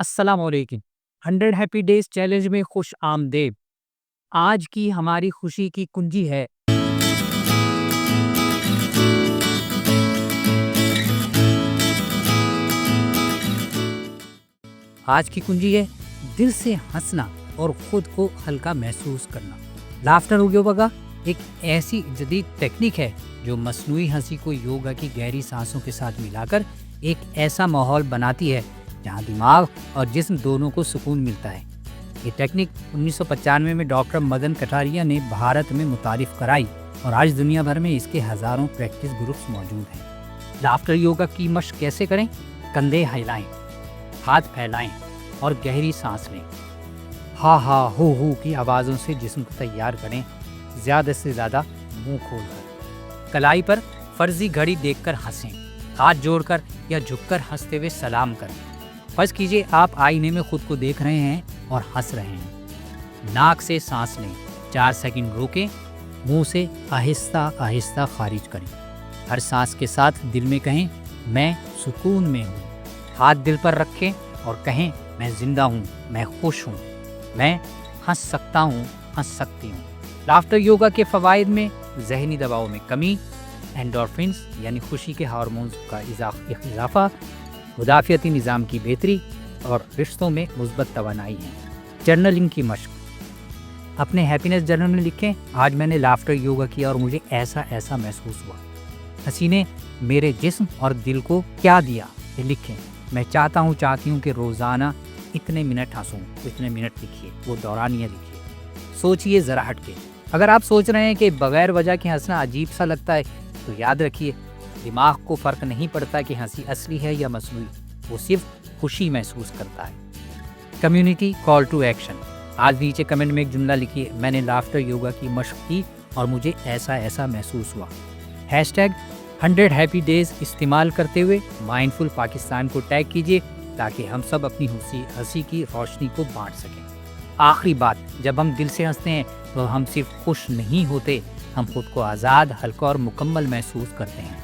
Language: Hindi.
अस्सलाम वालेकुम। 100 हैप्पी डेज चैलेंज में खुश आमदेद। आज की हमारी खुशी की कुंजी है आज की कुंजी है दिल से हंसना और खुद को हल्का महसूस करना। लाफ्टर योगा एक ऐसी जदीद टेक्निक है जो मसनूई हंसी को योगा की गहरी सांसों के साथ मिलाकर एक ऐसा माहौल बनाती है जहां दिमाग और जिस्म दोनों को सुकून मिलता है। ये टेक्निक 1995 में डॉक्टर मदन कटारिया ने भारत में मुतारिफ कराई और आज दुनिया भर में इसके हजारों प्रैक्टिस ग्रुप्स मौजूद हैं। लाफ्टर योगा की मशक कैसे करें? कंधे हिलाएं, हाथ फैलाएं और गहरी सांस लें। हा हा हो की आवाज़ों से जिस्म को तैयार करें, ज़्यादा से ज़्यादा मुंह खोलकर। कलाई पर फर्जी घड़ी देखकर हंसें, हाथ जोड़कर या झुककर हंसते हुए सलाम करें। फर्ज कीजिए आप आईने में खुद को देख रहे हैं और हंस रहे हैं। नाक से सांस लें, 4 सेकंड रोकें, मुंह से आहिस्ता आहिस्ता खारिज करें। हर सांस के साथ दिल में कहें मैं सुकून में हूँ। हाथ दिल पर रखें और कहें मैं जिंदा हूँ, मैं खुश हूँ, मैं हंस सकता हूँ, हंस सकती हूँ। लाफ्टर योगा के फ़वाइद में जहनी दबाव में कमी, एंडोर्फिन्स यानी खुशी के हार्मोन्स का इजाफा, मुदाफ़ियती निज़ाम की बेहतरी और रिश्तों में मुस्बत तवानाई है। जर्नलिंग की मशक। अपने हैप्पीनेस जर्नल में लिखें आज मैंने लाफ्टर योगा किया और मुझे ऐसा ऐसा महसूस हुआ। हंसी ने मेरे जिस्म और दिल को क्या दिया, ये लिखें। मैं चाहती हूँ कि रोज़ाना इतने मिनट हंसूँ, इतने मिनट लिखिए, वो दौरानिया लिखिए। सोचिए ज़रा हट के। अगर आप सोच रहे हैं कि बग़ैर वजह के हंसना अजीब सा लगता है तो याद रखिए दिमाग को फ़र्क नहीं पड़ता कि हंसी असली है या मसनूई, वो सिर्फ खुशी महसूस करता है। Community call to action. आज नीचे कमेंट में एक जुमला लिखिए मैंने लाफ्टर योगा की मशक की और मुझे ऐसा ऐसा महसूस हुआ। हैशटैग 100 हैप्पी डेज इस्तेमाल करते हुए माइंडफुल पाकिस्तान को टैग कीजिए ताकि हम सब अपनी हंसी की रोशनी को बांट सकें। आखिरी बात, जब हम दिल से हंसते हैं तो हम सिर्फ खुश नहीं होते, हम खुद को आज़ाद, हल्का और मुकम्मल महसूस करते हैं।